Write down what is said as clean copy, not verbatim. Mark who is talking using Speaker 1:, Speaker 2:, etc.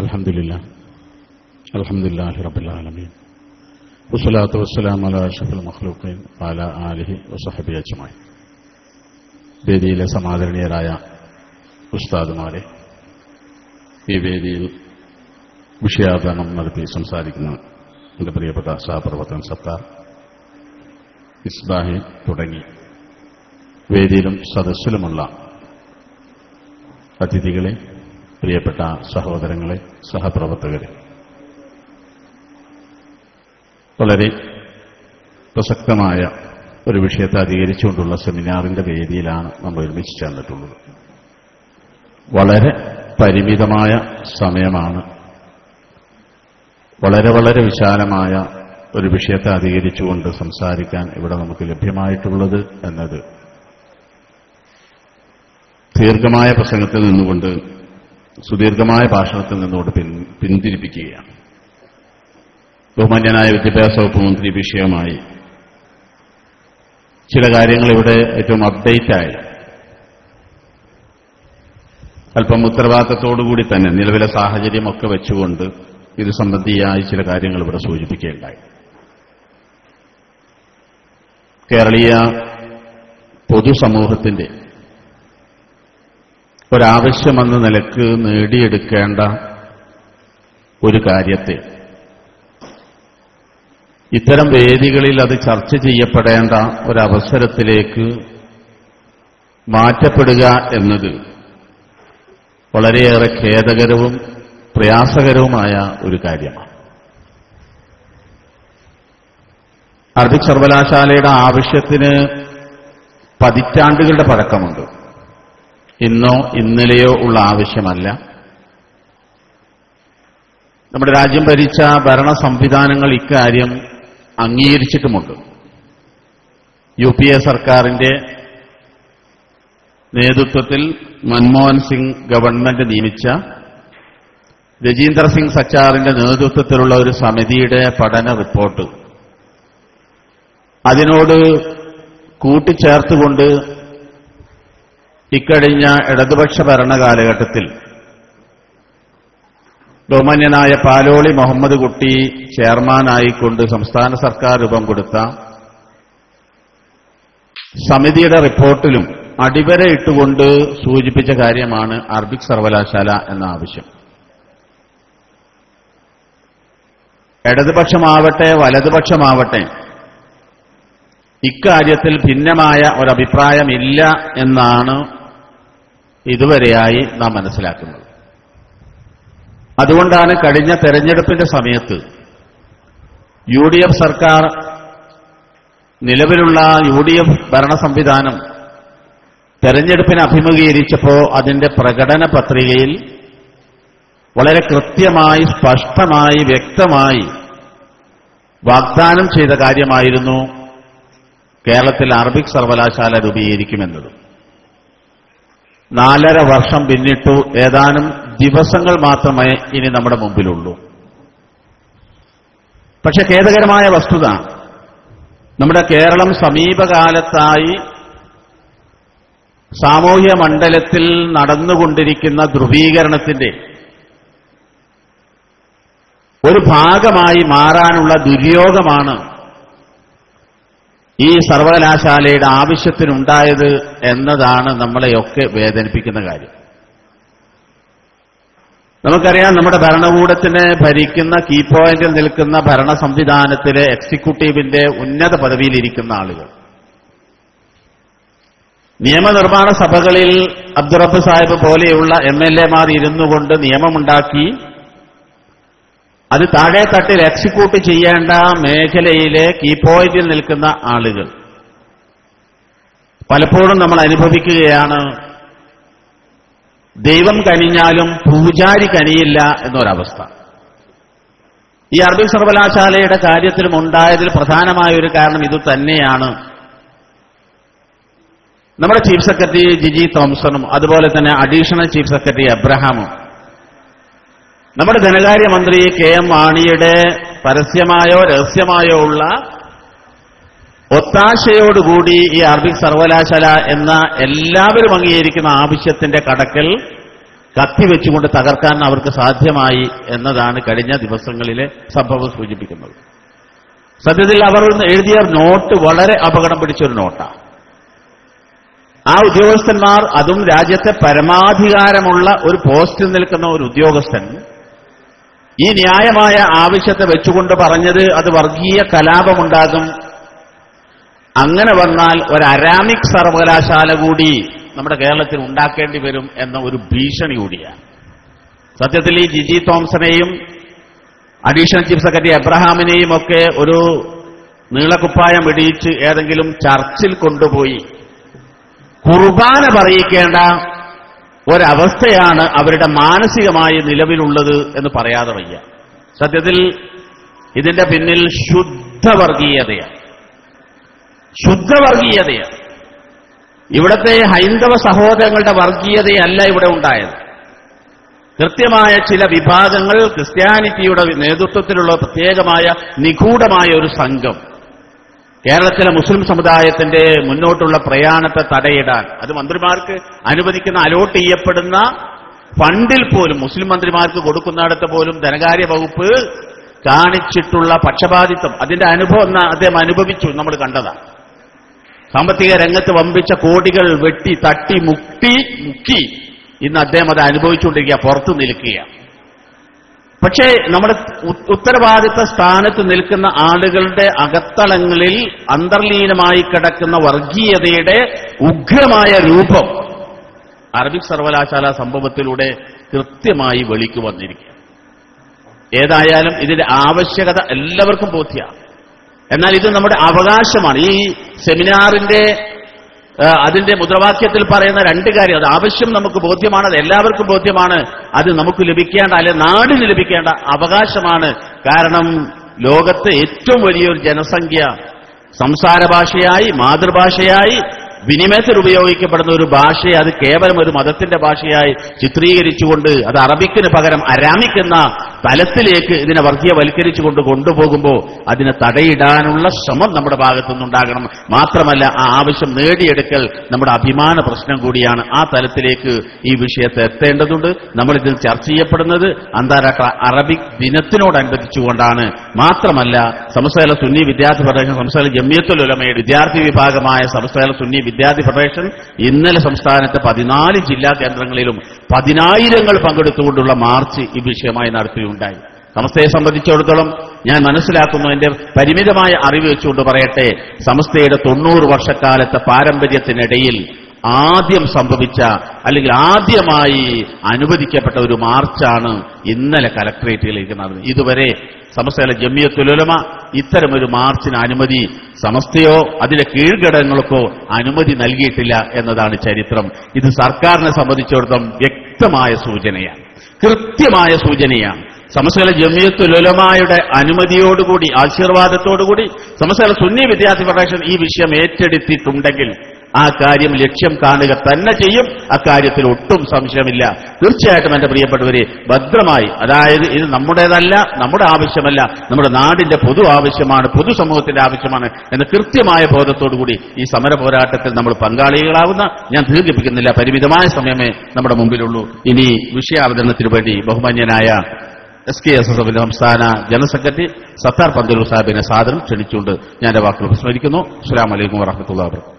Speaker 1: അൽഹംദുലില്ലാഹി റബ്ബിൽ ആലമീൻ വസ്സലാത്തു വസ്സലാമു അലാ അഷ്റഫിൽ മഖ്ലൂഖീൻ വഅലാ ആലിഹി വസഹ്ബിഹി അജ്മഈൻ. വേദിയിലെ സമാദരണീയരായ ഉസ്താദുമാരെ, ഈ വേദിയിൽ വിഷയാവതരണം നടത്തി സംസാരിക്കുന്ന എന്റെ പ്രിയപ്പെട്ട സഹപ്രവർത്തകൻ സത്താർ, ഇസ്ബാഹി തുടങ്ങി വേദിയിലും സദസ്സിലുമുള്ള അതിഥികളെ, പ്രിയപ്പെട്ട സഹോദരങ്ങളെ, സഹപ്രവർത്തകരെ, വളരെ പ്രസക്തമായ ഒരു വിഷയത്തെ അധികരിച്ചുകൊണ്ടുള്ള സെമിനാറിന്റെ വേദിയിലാണ് നമ്മൾ ഒരുമിച്ച് ചേർന്നിട്ടുള്ളത്. വളരെ പരിമിതമായ സമയമാണ്, വളരെ വിശാലമായ ഒരു വിഷയത്തെ അധികരിച്ചുകൊണ്ട് സംസാരിക്കാൻ ഇവിടെ നമുക്ക് ലഭ്യമായിട്ടുള്ളത് എന്നത് ദീർഘമായ പ്രസംഗത്തിൽ നിന്നുകൊണ്ട്, സുദീർഘമായ ഭാഷണത്തിൽ നിന്നുകൊണ്ട് പിന്തിരിപ്പിക്കുകയാണ്. ബഹുമാന്യനായ വിദ്യാഭ്യാസ വകുപ്പ് മന്ത്രി വിഷയമായി ചില കാര്യങ്ങൾ ഇവിടെ ഏറ്റവും അപ്ഡേറ്റായി അല്പം ഉത്തരവാദിത്തത്തോടുകൂടി തന്നെ നിലവിലെ സാഹചര്യമൊക്കെ വെച്ചുകൊണ്ട് ഇത് സംബന്ധിയായി ചില കാര്യങ്ങൾ ഇവിടെ സൂചിപ്പിക്കുകയുണ്ടായി. കേരളീയ പൊതുസമൂഹത്തിന്റെ ഒരാവശ്യമെന്ന നിലക്ക് നേടിയെടുക്കേണ്ട ഒരു കാര്യത്തെ ഇത്തരം വേദികളിൽ അത് ചർച്ച ചെയ്യപ്പെടേണ്ട ഒരവസരത്തിലേക്ക് മാറ്റപ്പെടുക എന്നത് വളരെയേറെ ഖേദകരവും പ്രയാസകരവുമായ ഒരു കാര്യമാണ്. അറബിക് സർവകലാശാലയുടെ ആവശ്യത്തിന് പതിറ്റാണ്ടുകളുടെ പഴക്കമുണ്ട്. ഇന്നോ ഇന്നലെയോ ഉള്ള ആവശ്യമല്ല. നമ്മുടെ രാജ്യം ഭരിച്ച ഭരണ സംവിധാനങ്ങൾ ഇക്കാര്യം അംഗീകരിച്ചിട്ടുമുണ്ട്. UPA സർക്കാരിന്റെ നേതൃത്വത്തിൽ മൻമോഹൻ സിംഗ് ഗവൺമെന്റ് നിയമിച്ച രജീന്ദർ സിംഗ് സച്ചാറിന്റെ നേതൃത്വത്തിലുള്ള ഒരു സമിതിയുടെ പഠന റിപ്പോർട്ട് അതിനോട് കൂട്ടിച്ചേർത്തുകൊണ്ട് ഇക്കഴിഞ്ഞ ഇടതുപക്ഷ ഭരണകാലഘട്ടത്തിൽ ബഹുമാന്യനായ പാലോളി മുഹമ്മദ് കുട്ടി ചെയർമാനായിക്കൊണ്ട് സംസ്ഥാന സർക്കാർ രൂപം കൊടുത്ത സമിതിയുടെ റിപ്പോർട്ടിലും അടിവരയിട്ടുകൊണ്ട് സൂചിപ്പിച്ച കാര്യമാണ് അറബിക് സർവകലാശാല എന്ന ആവശ്യം. ഇടതുപക്ഷമാവട്ടെ വലതുപക്ഷമാവട്ടെ ഇക്കാര്യത്തിൽ ഭിന്നമായ ഒരഭിപ്രായമില്ല എന്നാണ് ഇതുവരെയായി നാം മനസ്സിലാക്കുന്നത്. അതുകൊണ്ടാണ് കഴിഞ്ഞ തെരഞ്ഞെടുപ്പിന്റെ സമയത്ത് UDF സർക്കാർ, നിലവിലുള്ള UDF ഭരണ സംവിധാനം തെരഞ്ഞെടുപ്പിനെ അഭിമുഖീകരിച്ചപ്പോൾ അതിന്റെ പ്രകടന പത്രികയിൽ വളരെ കൃത്യമായി, സ്പഷ്ടമായി, വ്യക്തമായി വാഗ്ദാനം ചെയ്ത കാര്യമായിരുന്നു കേരളത്തിൽ അറബിക് സർവകലാശാല രൂപീകരിക്കുമെന്നത്. 4.5 വർഷം പിന്നിട്ടു. ഏതാനും ദിവസങ്ങൾ മാത്രമേ ഇനി നമ്മുടെ മുമ്പിലുള്ളൂ. പക്ഷെ ഖേദകരമായ വസ്തുത, നമ്മുടെ കേരളം സമീപകാലത്തായി സാമൂഹ്യ മണ്ഡലത്തിൽ നടന്നുകൊണ്ടിരിക്കുന്ന ധ്രുവീകരണത്തിന്റെ ഒരു ഭാഗമായി മാറാനുള്ള ദുര്യോഗമാണ് ഈ സർവകലാശാലയുടെ ആവശ്യത്തിനുണ്ടായത് എന്നതാണ് നമ്മളെയൊക്കെ വേദനിപ്പിക്കുന്ന കാര്യം. നമുക്കറിയാം, നമ്മുടെ ഭരണകൂടത്തിനെ ഭരിക്കുന്ന കീ പോയിന്റിൽ നിൽക്കുന്ന ഭരണ സംവിധാനത്തിലെ എക്സിക്യൂട്ടീവിന്റെ ഉന്നത പദവിയിലിരിക്കുന്ന ആളുകൾ നിയമനിർമ്മാണ സഭകളിൽ അബ്ദുറബ്ബ് സാഹിബ് പോലെയുള്ള MLA-മാർ ഇരുന്നുകൊണ്ട് നിയമമുണ്ടാക്കി അത് താഴെ തട്ടിൽ എക്സിക്യൂട്ട് ചെയ്യേണ്ട മേഖലയിലെ കീ പോയിന്റിൽ നിൽക്കുന്ന ആളുകൾ പലപ്പോഴും നമ്മൾ അനുഭവിക്കുകയാണ്, ദൈവം കനിഞ്ഞാലും പൂജാരി കനിയില്ല എന്നൊരവസ്ഥ. ഈ അറബിക് സർവകലാശാലയുടെ കാര്യത്തിലും ഉണ്ടായതിൽ പ്രധാനമായ ഒരു കാരണം ഇത് തന്നെയാണ്. നമ്മുടെ ചീഫ് സെക്രട്ടറി ജിജി തോംസണും അതുപോലെ തന്നെ അഡീഷണൽ ചീഫ് സെക്രട്ടറി എബ്രഹാമും നമ്മുടെ ധനകാര്യമന്ത്രി KM മാണിയുടെ പരസ്യമായോ രഹസ്യമായോ ഉള്ള ഒത്താശയോടുകൂടി ഈ അറബിക് സർവകലാശാല എന്ന എല്ലാവരും അംഗീകരിക്കുന്ന ആവശ്യത്തിന്റെ കടക്കൽ കത്തിവെച്ചുകൊണ്ട് തകർക്കാൻ അവർക്ക് സാധ്യമായി എന്നതാണ് കഴിഞ്ഞ ദിവസങ്ങളിലെ സംഭവം സൂചിപ്പിക്കുന്നത്. സത്യത്തിൽ അവർ എഴുതിയ നോട്ട് വളരെ അപകടം പിടിച്ചൊരു നോട്ടാണ്. ആ ഉദ്യോഗസ്ഥന്മാർ, അതും രാജ്യത്തെ പരമാധികാരമുള്ള ഒരു പോസ്റ്റിൽ നിൽക്കുന്ന ഒരു ഉദ്യോഗസ്ഥൻ, ഈ ന്യായമായ ആവശ്യത്തെ വെച്ചുകൊണ്ട് പറഞ്ഞത് അത് വർഗീയ കലാപമുണ്ടാകും, അങ്ങനെ വന്നാൽ ഒരു അരാമിക് സർവകലാശാല കൂടി നമ്മുടെ കേരളത്തിൽ ഉണ്ടാക്കേണ്ടി വരും എന്ന ഒരു ഭീഷണി കൂടിയാണ്. സത്യത്തിൽ ഈ ജിജി തോംസനെയും അഡീഷണൽ ചീഫ് സെക്രട്ടറി എബ്രഹാമിനെയും ഒക്കെ ഒരു നീളക്കുപ്പായം ഇടിയിച്ച് ഏതെങ്കിലും ചർച്ചിൽ കൊണ്ടുപോയി കുർബാന പറയിക്കേണ്ട ഒരവസ്ഥയാണ് അവരുടെ മാനസികമായി നിലവിലുള്ളത് എന്ന് പറയാതെ വയ്യ. സത്യത്തിൽ ഇതിന്റെ പിന്നിൽ ശുദ്ധവർഗീയതയാണ്. ഇവിടത്തെ ഹൈന്ദവ സഹോദരങ്ങളുടെ വർഗീയതയല്ല ഇവിടെ ഉണ്ടായത്. കൃത്യമായ ചില വിഭാഗങ്ങൾ, ക്രിസ്ത്യാനിറ്റിയുടെ നേതൃത്വത്തിലുള്ള പ്രത്യേകമായ നിഗൂഢമായ ഒരു സംഘം കേരളത്തിലെ മുസ്ലിം സമുദായത്തിന്റെ മുന്നോട്ടുള്ള പ്രയാണത്തെ തടയിടാൻ, അത് മന്ത്രിമാർക്ക് അനുവദിക്കുന്ന അലോട്ട് ചെയ്യപ്പെടുന്ന ഫണ്ടിൽ പോലും, മുസ്ലിം മന്ത്രിമാർക്ക് കൊടുക്കുന്നിടത്ത് പോലും ധനകാര്യ വകുപ്പ് കാണിച്ചിട്ടുള്ള പക്ഷപാതിത്വം, അതിന്റെ അനുഭവം അദ്ദേഹം അനുഭവിച്ചു, നമ്മൾ കണ്ടതാണ്. സാമ്പത്തിക രംഗത്ത് വമ്പിച്ച കോടികൾ വെട്ടി തട്ടി മുക്കി ഇന്ന് അദ്ദേഹം അത് അനുഭവിച്ചുകൊണ്ടിരിക്കുക, പുറത്തു നിൽക്കുകയാണ്. പക്ഷേ നമ്മുടെ ഉത്തരവാദിത്ത സ്ഥാനത്ത് നിൽക്കുന്ന ആളുകളുടെ അകത്തളങ്ങളിൽ അന്തർലീനമായി കിടക്കുന്ന വർഗീയതയുടെ ഉഗ്രമായ രൂപം അറബിക് സർവകലാശാല സംഭവത്തിലൂടെ കൃത്യമായി വെളിക്ക് വന്നിരിക്കുക. ഏതായാലും ഇതിന്റെ ആവശ്യകത എല്ലാവർക്കും ബോധ്യമാണ്. എന്നാൽ ഇത് നമ്മുടെ അവകാശമാണ്. ഈ സെമിനാറിന്റെ അതിന്റെ മുദ്രാവാക്യത്തിൽ പറയുന്ന രണ്ട് കാര്യം, അത് ആവശ്യം നമുക്ക് ബോധ്യമാണ്, അത് എല്ലാവർക്കും ബോധ്യമാണ്, അത് നമുക്ക് ലഭിക്കേണ്ട, അല്ലെ നാടിന് ലഭിക്കേണ്ട അവകാശമാണ്. കാരണം ലോകത്ത് ഏറ്റവും വലിയൊരു ജനസംഖ്യ സംസാര ഭാഷയായി, മാതൃഭാഷയായി, വിനിമയത്തിൽ ഉപയോഗിക്കപ്പെടുന്ന ഒരു ഭാഷയെ അത് കേവലം ഒരു മതത്തിന്റെ ഭാഷയായി ചിത്രീകരിച്ചുകൊണ്ട് അത് അറബിക്കിന് പകരം അരാമിക് എന്ന തലത്തിലേക്ക് ഇതിനെ വർഗീയവൽക്കരിച്ചുകൊണ്ട് കൊണ്ടുപോകുമ്പോൾ അതിനെ തടയിടാനുള്ള ശ്രമം നമ്മുടെ ഭാഗത്തുനിന്നുണ്ടാകണം. മാത്രമല്ല ആ ആവശ്യം നേടിയെടുക്കൽ നമ്മുടെ അഭിമാന പ്രശ്നം കൂടിയാണ്. ആ തലത്തിലേക്ക് ഈ വിഷയത്തെ എത്തേണ്ടതുണ്ട്. നമ്മളിതിൽ ചർച്ച ചെയ്യപ്പെടുന്നത് അന്താരാഷ്ട്ര അറബിക് ദിനത്തിനോടനുബന്ധിച്ചുകൊണ്ടാണ്. മാത്രമല്ല സമസ്തകേരള സുന്നി വിദ്യാർത്ഥി ഫെഡറേഷൻ, സമസ്തകേരള ജമിയത്തുൽ ഉലമയുടെ വിദ്യാർത്ഥി വിഭാഗമായ സമസ്തകേരള സുന്നി വിദ്യാർത്ഥി ഫെഡറേഷൻ ഇന്നലെ സംസ്ഥാനത്തെ 14 ജില്ലാ കേന്ദ്രങ്ങളിലും 10,000 പങ്കെടുത്തുകൊണ്ടുള്ള മാർച്ച് ഈ വിഷയമായി നടത്തുകയുണ്ടായി. സമസ്തയെ സംബന്ധിച്ചിടത്തോളം ഞാൻ മനസ്സിലാക്കുന്നു, എന്റെ പരിമിതമായ അറിവ് വെച്ചുകൊണ്ട് പറയട്ടെ, സമസ്തയുടെ 90 വർഷക്കാലത്തെ പാരമ്പര്യത്തിനിടയിൽ ആദ്യം സംഭവിച്ച അല്ലെങ്കിൽ ആദ്യമായി അനുവദിക്കപ്പെട്ട ഒരു മാർച്ചാണ് ഇന്നലെ കലക്ടറേറ്റിലേക്ക് നടന്നത്. ഇതുവരെ സമസ്തയിലെ ജമിയത്തുൽ ഉലമ ഇത്തരമൊരു മാർച്ചിന് അനുമതി സമസ്തയോ അതിന്റെ കീഴ്ഘടകങ്ങൾക്കോ അനുമതി നൽകിയിട്ടില്ല എന്നതാണ് ചരിത്രം. ഇത് സർക്കാരിനെ സംബന്ധിച്ചിടത്തോളം വ്യക്തമായ സൂചനയാണ്, കൃത്യമായ സൂചനയാണ്. സമസ്തയിലെ ജമിയത്തുൽ ഉലമയുടെ അനുമതിയോടുകൂടി, ആശീർവാദത്തോടുകൂടി സമസ്തയിലെ സുന്നി വിദ്യാർത്ഥി ഫെഡറേഷൻ ഈ വിഷയം ഏറ്റെടുത്തിട്ടുണ്ടെങ്കിൽ ആ കാര്യം ലക്ഷ്യം കാണുക തന്നെ ചെയ്യും. അക്കാര്യത്തിൽ ഒട്ടും സംശയമില്ല. തീർച്ചയായിട്ടും എന്റെ പ്രിയപ്പെട്ടവരെ, ഭദ്രമായി, അതായത് ഇത് നമ്മുടേതല്ല, നമ്മുടെ ആവശ്യമല്ല, നമ്മുടെ നാടിന്റെ പൊതു ആവശ്യമാണ്, പൊതുസമൂഹത്തിന്റെ ആവശ്യമാണ് എന്ന കൃത്യമായ ബോധത്തോടുകൂടി ഈ സമര പോരാട്ടത്തിൽ നമ്മൾ പങ്കാളികളാവുന്ന, ഞാൻ ദീർഘിപ്പിക്കുന്നില്ല, പരിമിതമായ സമയമേ നമ്മുടെ മുമ്പിലുള്ളൂ. ഇനി വിഷയാവതരണത്തിനു വേണ്ടി ബഹുമാന്യനായ SKSSF സംസ്ഥാന ജനറൽ സെക്രട്ടറി സത്താർ പന്തലൂർ സാഹിബിനെ സാദരം ക്ഷണിച്ചുകൊണ്ട് ഞാൻ എന്റെ വാക്കുകൾ വിസ്മരിക്കുന്നു. അസ്സലാമു അലൈക്കും വറഹ്മത്തുള്ളാഹി വബറകാതുഹു.